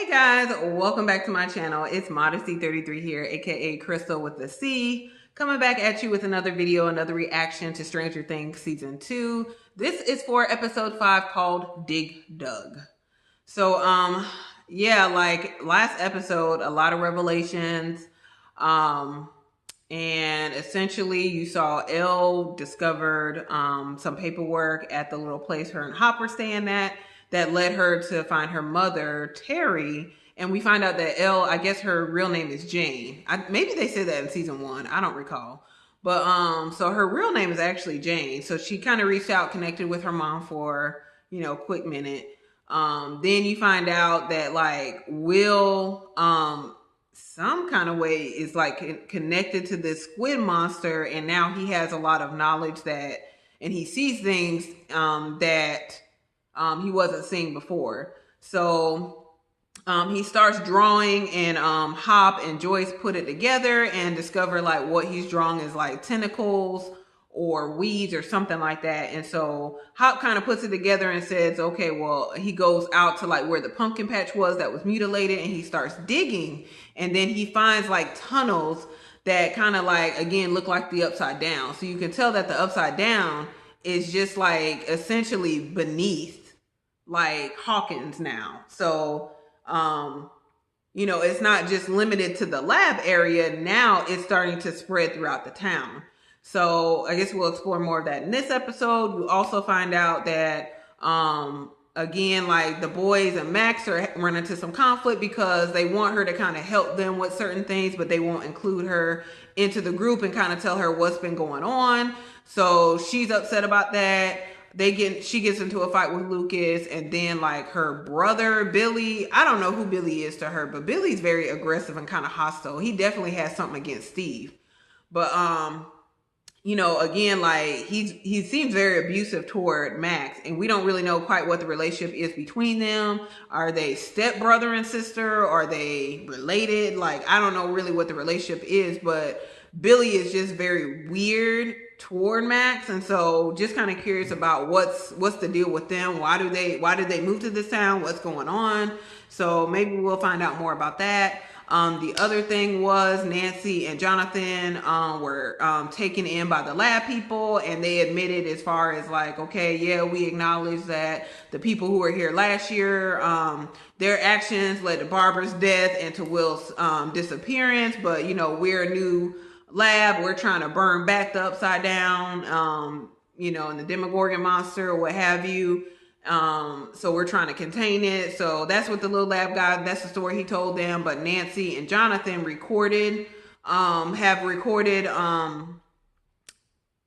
Hey guys, welcome back to my channel. It's Modesty33 here, aka Crystal with the C, coming back at you with another video, another reaction to Stranger Things Season 2. This is for episode 5 called Dig Dug. So, yeah, like last episode, a lot of revelations. And essentially you saw Elle discovered some paperwork at the little place her and Hopper staying at that led her to find her mother, Terry. And we find out that Elle, I guess her real name is Jane. Maybe they said that in season 1. I don't recall. But so her real name is actually Jane. So she kind of reached out, connected with her mom for, a quick minute. Then you find out that like Will, some kind of way is like connected to this squid monster, and now he has a lot of knowledge that, and he sees things that he wasn't seeing before. So he starts drawing, and Hop and Joyce put it together and discover like what he's drawing is like tentacles or weeds or something like that. And so Hop kind of puts it together and says, okay, well, he goes out to like where the pumpkin patch was that was mutilated, and he starts digging, and then he finds like tunnels that kind of like, again, look like the Upside Down. So you can tell that the Upside Down is just like essentially beneath like Hawkins now. So, it's not just limited to the lab area. Now it's starting to spread throughout the town. So I guess we'll explore more of that in this episode. You also find out that, again, like the boys and Max are running into some conflict because they want her to kind of help them with certain things, but they won't include her into the group and kind of tell her what's been going on. So she's upset about that. She gets into a fight with Lucas, and then like her brother, Billy, I don't know who Billy is to her, but Billy's very aggressive and kind of hostile. He definitely has something against Steve. But, again, like he seems very abusive toward Max, and we don't really know quite what the relationship is between them. Are they stepbrother and sister? Are they related? Like, I don't know really what the relationship is, but Billy is just very weird toward Max. And so just kind of curious about what's the deal with them. Why did they move to this town? What's going on? So maybe we'll find out more about that. The other thing was Nancy and Jonathan were taken in by the lab people, and they admitted as far as like, okay, yeah, we acknowledge that the people who were here last year, their actions led to Barbara's death and to Will's disappearance. But, we're a new lab. We're trying to burn back the Upside Down, and the Demogorgon monster or what have you. So we're trying to contain it. So that's what the little lab guy, that's the story he told them. But Nancy and Jonathan have recorded,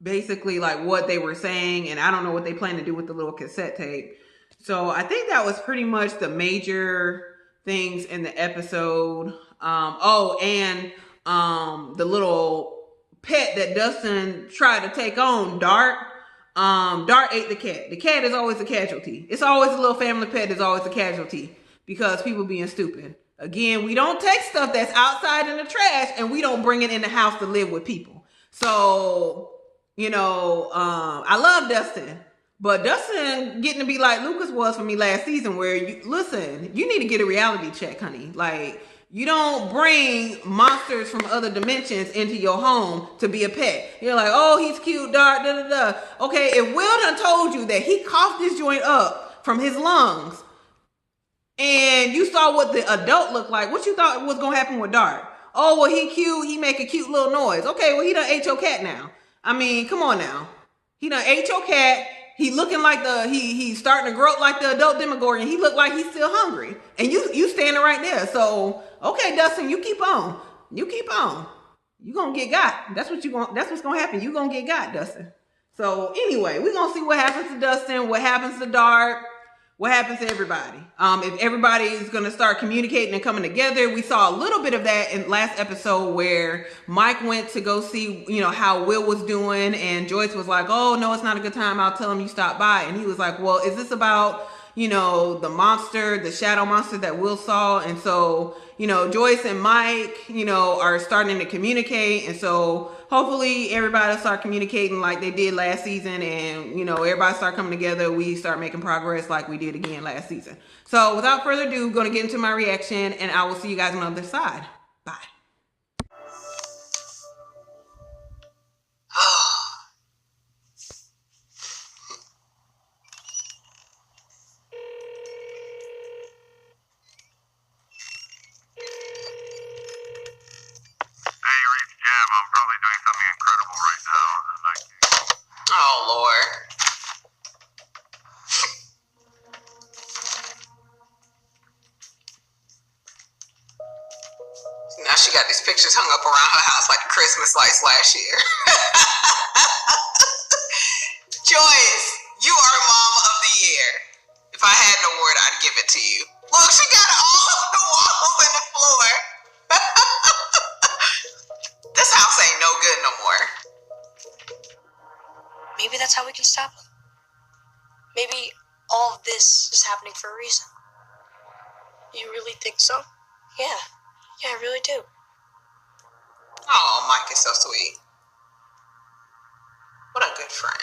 basically like what they were saying. And I don't know what they plan to do with the little cassette tape. So I think that was pretty much the major things in the episode. The little pet that Dustin tried to take on, Dart. Dart ate the cat. The cat is always a casualty. It's always a little family pet is always a casualty because people being stupid. Again, we don't take stuff that's outside in the trash and we don't bring it in the house to live with people. So, I love Dustin, but Dustin getting to be like Lucas was for me last season, where you need to get a reality check, honey. Like, you don't bring monsters from other dimensions into your home to be a pet. You're like, oh, he's cute, Dart, da da da. Okay, if Will done told you that he coughed this joint up from his lungs, and you saw what the adult looked like, what you thought was gonna happen with Dart? Oh, well, he cute, he make a cute little noise. Okay, well, he done ate your cat now. I mean, come on now. He done ate your cat. He looking like he's starting to grow up like the adult Demogorgon. He look like he's still hungry. And you standing right there. So, okay, Dustin, you keep on. You keep on. You gonna get got. That's what's gonna happen. You gonna get got, Dustin. So anyway, we're gonna see what happens to Dustin, what happens to Dart, what happens to everybody. If everybody is going to start communicating and coming together. We saw a little bit of that in last episode where Mike went to go see, how Will was doing, and Joyce was like, oh, no, it's not a good time. I'll tell him you stopped by. And he was like, well, is this about, the monster, the shadow monster that Will saw? And so, Joyce and Mike, are starting to communicate. And so hopefully everybody start communicating like they did last season, and you know, everybody start coming together. We start making progress like we did again last season. So without further ado, going to get into my reaction, and I will see you guys on the other side. Bye. I'm probably doing something incredible right now. Oh, Lord. Now she got these pictures hung up around her house like the Christmas lights last year. Joyce, you are Mom of the Year. If I had an award, I'd give it to you. Look, she got all of the walls and the floor. This house ain't no good no more. Maybe that's how we can stop him. Maybe all of this is happening for a reason. You really think so? Yeah, I really do. Oh, Mike is so sweet. What a good friend.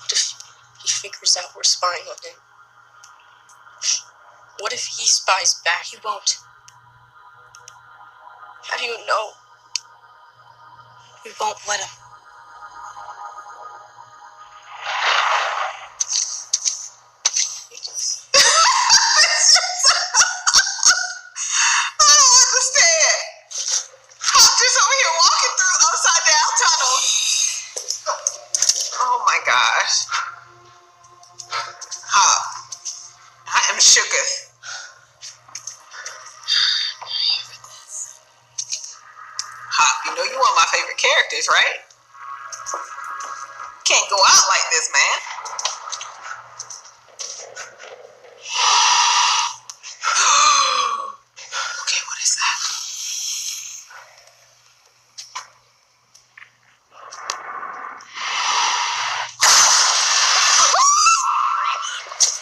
What if he figures out we're spying on him? What if he spies back? He won't. How do you know? We won't let him. I don't understand. I'm just over here walking through upside down tunnels. Oh my gosh. I am shooketh. Hop, you know you one of my favorite characters, right? Can't go out like this, man. Okay, what is that?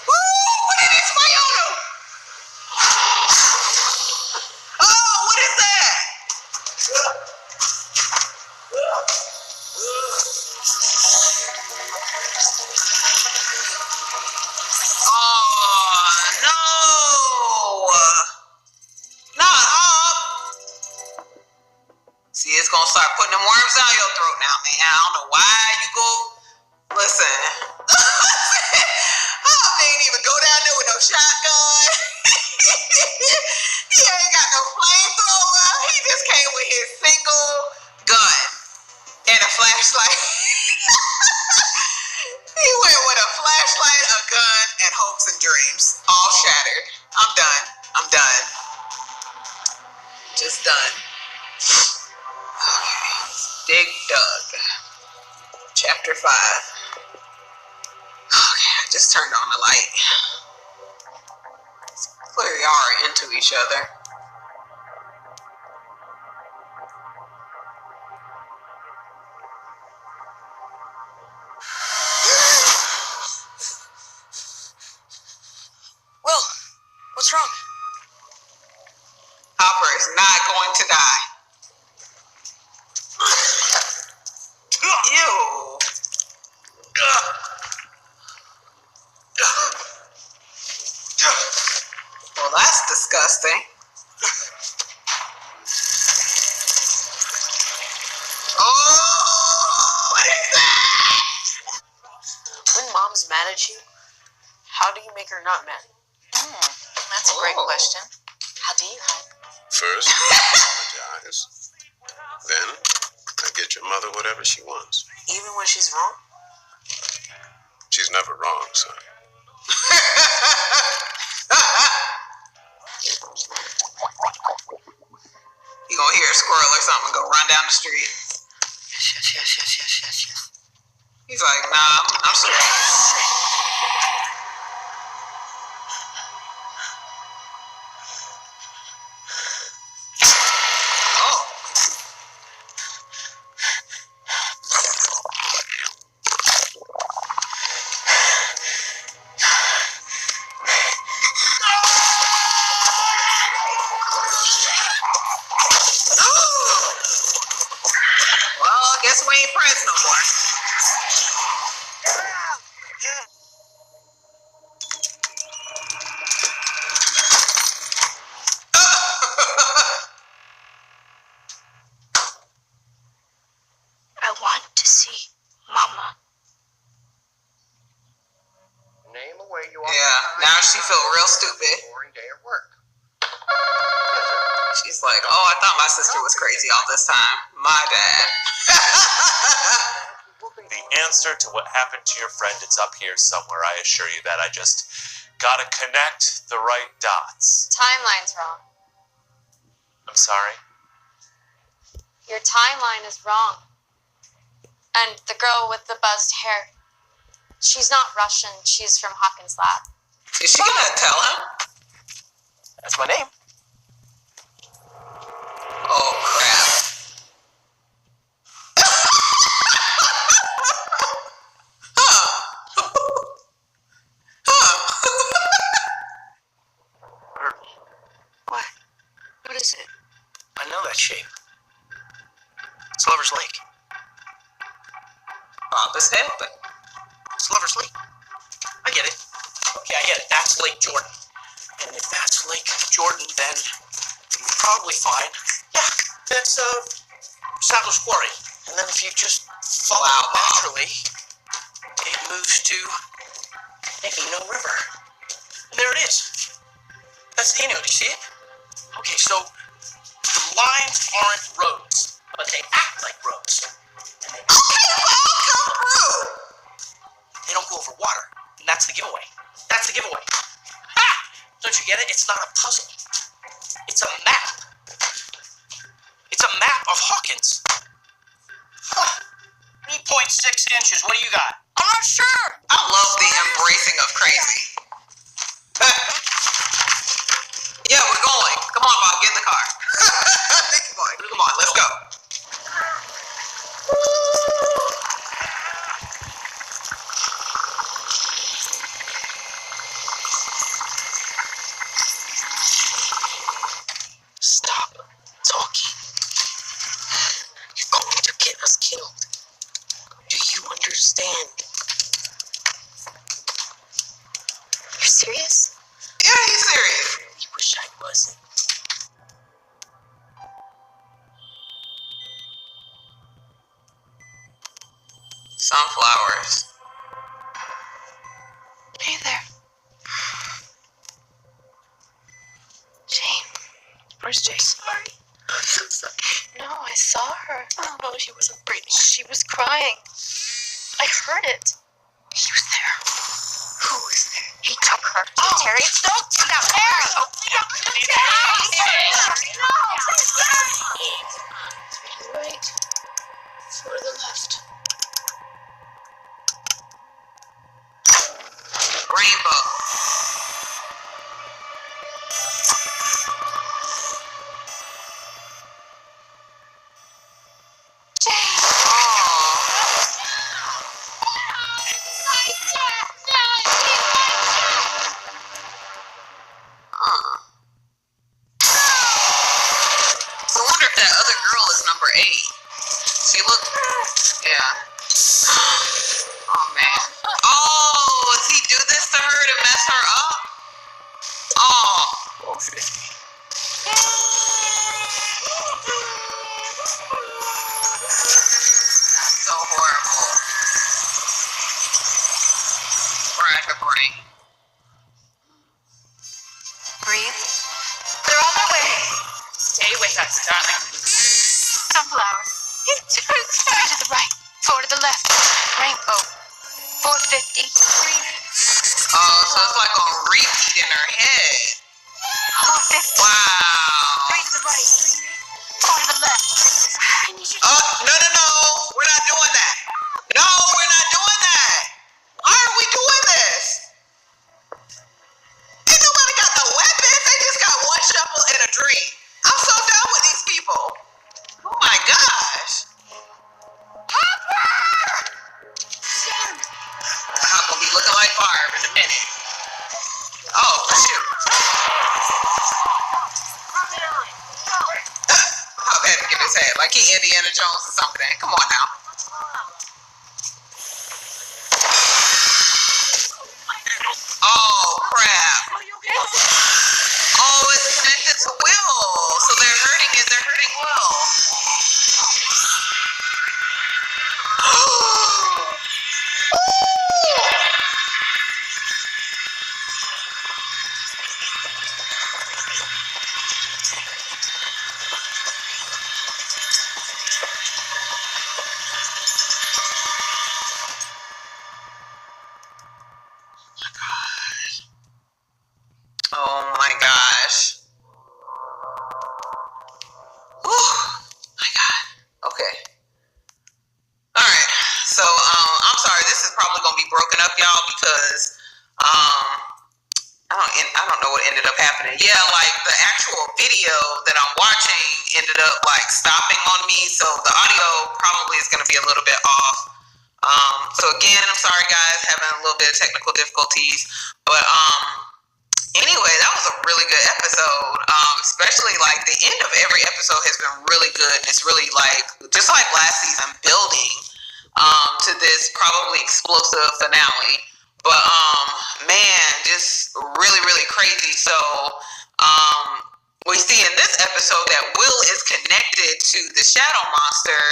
What did it spray on him? Oh, what is that? Oh, no. Not up. See, it's gonna start putting them worms down your throat now, man. I don't know why you go. Listen. Oh, they ain't even go down there with no shotgun. He ain't got no flamethrower. He just came with his single gun and a flashlight. He went with a flashlight, a gun, and hopes and dreams. All shattered. I'm done. I'm done. Just done. Okay. Dig Dug. Chapter 5. Okay, I just turned on the light. Clearly y'all are into each other. Will, what's wrong? Hopper is not going to die. Ew. Well, that's disgusting. Oh, what is that? When Mom's mad at you, how do you make her not mad? That's a great question. How do you hide? First, apologize. Then, I get your mother whatever she wants. Even when she's wrong? She's never wrong, son. You gonna hear a squirrel or something and go run down the street. Yes. He's like, nah, I'm straight. now she feel real stupid. Boring day at work. She's like, oh, I thought my sister was crazy all this time. My bad. The answer to what happened to your friend, it's up here somewhere, I assure you that. I just gotta connect the right dots. Timeline's wrong. I'm sorry? Your timeline is wrong. And the girl with the buzzed hair, she's not Russian. She's from Hawkins' lab. Is she gonna tell him? That's my name. Oh, crap. What? What is it? I know that shape. It's Lover's Lake. Papa's helping. It's Lover's Lake. I get it. Okay, I get it. That's Lake Jordan. And if that's Lake Jordan, then you're probably fine. Yeah, that's Saddler's Quarry. And then if you just follow it naturally, it moves to Eno River. And there it is. That's the Eno. Do you see it? Okay, so the lines aren't roads, but they act like roads. And they they don't go over water. And that's the giveaway. That's the giveaway. Ah! Don't you get it? It's not a puzzle. It's a map. It's a map of Hawkins. 3.6 inches. What do you got? I'm not sure. I love the embracing of crazy. Yeah, we're going. Come on, Mom, get in the car. Come on, let's go. Stop talking. You're going to get us killed. Do you understand? You're serious? Yeah, he's serious. I wish I wasn't. Sunflowers. Hey there. Jane. Where's Jane? Sorry. I'm so sorry. No, I saw her. Oh, no, she wasn't breathing. She was crying. I heard it. He was there. Who was there? He took her. Oh. Terry, don't do that. Terry! Oh, no. Terry! No! Right. For the left. Rainbow. I wonder if that other girl is number 8. She looked, yeah. Oh man. Oh, does he do this to her to mess her up? Oh. So horrible. Crack a brain. Breathe. They're on their way. Stay with us, darling. Sunflower. Three to the right. 4 to the left. Rainbow. 450. Oh, so it's like on repeat in her head. 450. Wow. 3 to the right. 4 to the left. Oh, no. We're not doing that. No, we're not doing that. Why are we doing this? Ain't nobody got no weapons. They just got one shovel and a dream. I'm so done with these people. Oh my gosh. I'm gonna be looking like Barb in a minute. Oh, shoot. I've had to give his head like he Indiana Jones or something. Come on now. Oh, crap. Oh, it's connected to Will. So they're hurting it. They're hurting Will. Oh my gosh. Whew. My God. Okay. All right. So I'm sorry. This is probably gonna be broken up, y'all, because I don't know what ended up happening. Yeah, like the actual video that I'm watching ended up like stopping on me, so the audio probably is gonna be a little bit off. So again, I'm sorry guys, having a little bit of technical difficulties, but anyway, that was a really good episode. Especially like the end of every episode has been really good, and it's really like just like last season, building to this probably explosive finale. But man, just really, really crazy. So we see in this episode that Will is connected to the shadow monster,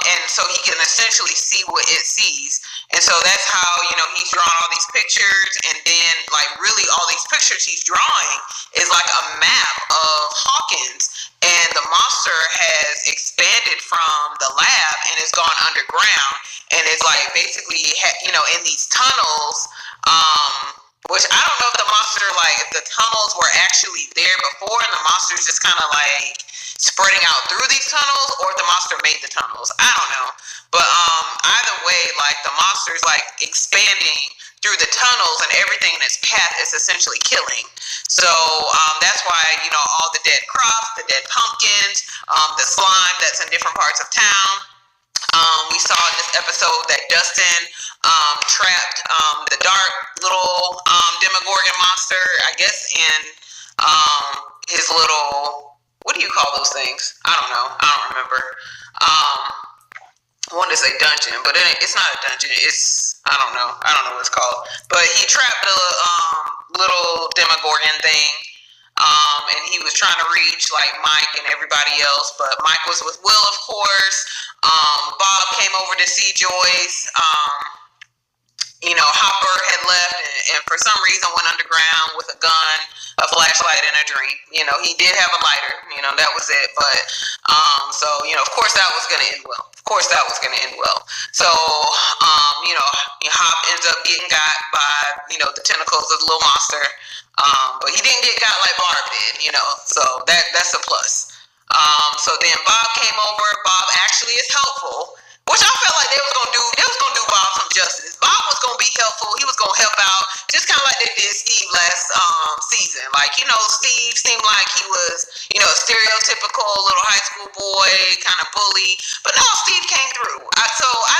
and so he can essentially see what it sees. And so that's how, he's drawing all these pictures, and then like really all these pictures he's drawing is like a map of Hawkins, and the monster has expanded from the lab and has gone underground, and it's like basically in these tunnels, which I don't know if the monster, like if the tunnels were actually there before and the monster's just kind of like spreading out through these tunnels, or if the monster made the tunnels. I don't know. But either way, like the monster's like expanding through the tunnels, and everything in its path is essentially killing. So that's why, all the dead crops, the dead pumpkins, the slime that's in different parts of town. We saw in this episode that Dustin trapped the dark little Demogorgon monster, I guess, in his little, what do you call those things? I don't know. I don't remember. I wanted to say dungeon, but it's not a dungeon. I don't know what it's called. But he trapped a little Demogorgon thing. And he was trying to reach like Mike and everybody else, but Mike was with Will, of course. Bob came over to see Joyce. Hopper had left and for some reason went underground with a gun, a flashlight, and a dream. He did have a lighter. That was it. But so of course that was gonna end well. So Hop ends up getting got by the tentacles of the little monster. But he didn't get got like Barb did, so that's a plus. So then Bob came over. Bob actually is helpful, which I felt like they was gonna do Bob some justice. Bob was gonna be helpful. He was gonna help out, just kind of like they did Steve last season. Like Steve seemed like he was a stereotypical little high school boy, kind of bully. But no, Steve came through. So I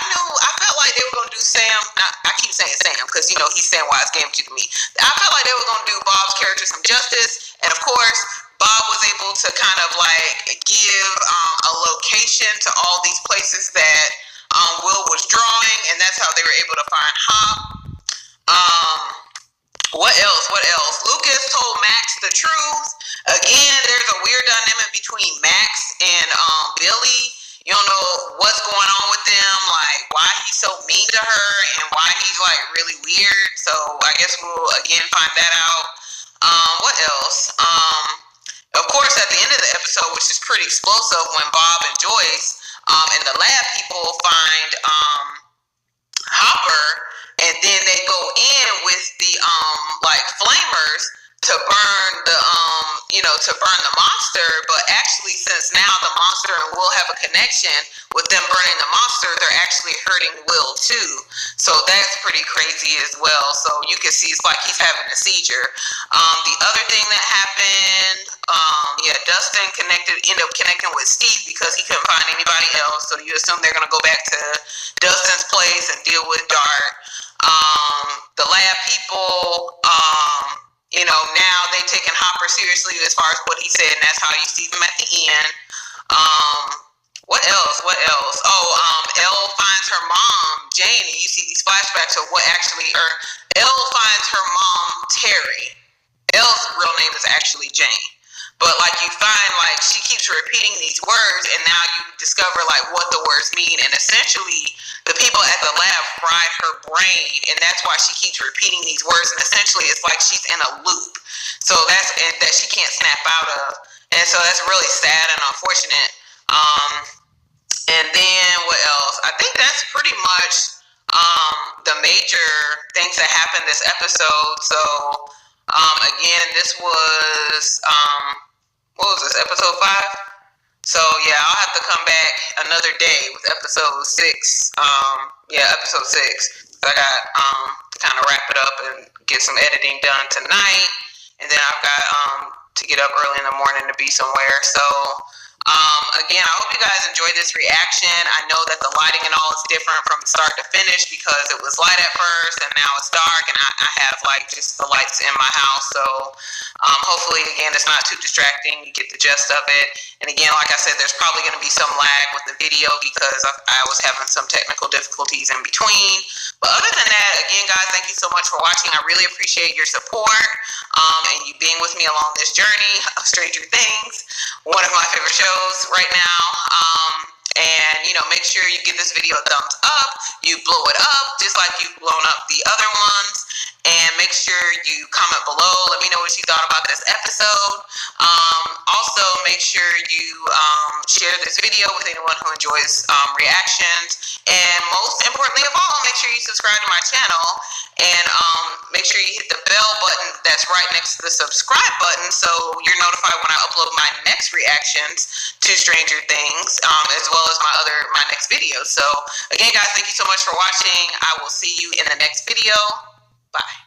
felt like they were gonna do Sam. I keep saying Sam because he's Samwise Gamgee to me. I felt like they were gonna do Bob's character some justice, and of course Bob was able to kind of like give a location to all these places that Will was drawing, and that's how they were able to find Hop. What else? Lucas told Max the truth. Again, there's a weird dynamic between Max and Billy. You don't know what's going on with them, like why he's so mean to her and why he's like really weird. So I guess we'll again find that out. What else? Of course, at the end of the episode, which is pretty explosive, when Bob and Joyce and the lab people find Hopper, and then they go in with the like flamers to burn the monster. But actually, since now the monster and Will have a connection, with them burning the monster, they're actually hurting Will too. So that's pretty crazy as well. So you can see it's like he's having a seizure. The other thing that happened, Dustin ended up connecting with Steve because he couldn't find anybody else. So you assume they're gonna go back to Dustin's place and deal with Dart. The lab people, now they taking Hopper seriously as far as what he said, and that's how you see them at the end. What else? Elle finds her mom, Jane, and you see these flashbacks of what actually, Elle finds her mom, Terry. Elle's real name is actually Jane. But like you find, like she keeps repeating these words, and now you discover like what the words mean, and essentially the people at the lab fried her brain, and that's why she keeps repeating these words, and essentially it's like she's in a loop. So that she can't snap out of, and so that's really sad and unfortunate. And then what else? I think that's pretty much the major things that happened this episode. So Again, this was what was this, episode 5? So yeah, I'll have to come back another day with episode 6. Episode 6. I got to kind of wrap it up and get some editing done tonight, and then I've got to get up early in the morning to be somewhere. So again, I hope you guys enjoyed this reaction. I know that the lighting and all is different from start to finish because it was light at first and now it's dark, and I have like just the lights in my house. So hopefully, again, it's not too distracting. You get the gist of it. And again, like I said, there's probably going to be some lag with the video because I was having some technical difficulties in between. But other than that, again, guys, thank you so much for watching. I really appreciate your support and you being with me along this journey of Stranger Things, one of my favorite shows right now. And, make sure you give this video a thumbs up. You blow it up just like you've blown up the other ones. And make sure you comment below. Let me know what you thought about this episode. Also, make sure you share this video with anyone who enjoys reactions. And most importantly of all, make sure you subscribe to my channel. And make sure you hit the bell button that's right next to the subscribe button so you're notified when I upload my next reactions to Stranger Things, as well as my next video. So again, guys, thank you so much for watching. I will see you in the next video. Bye.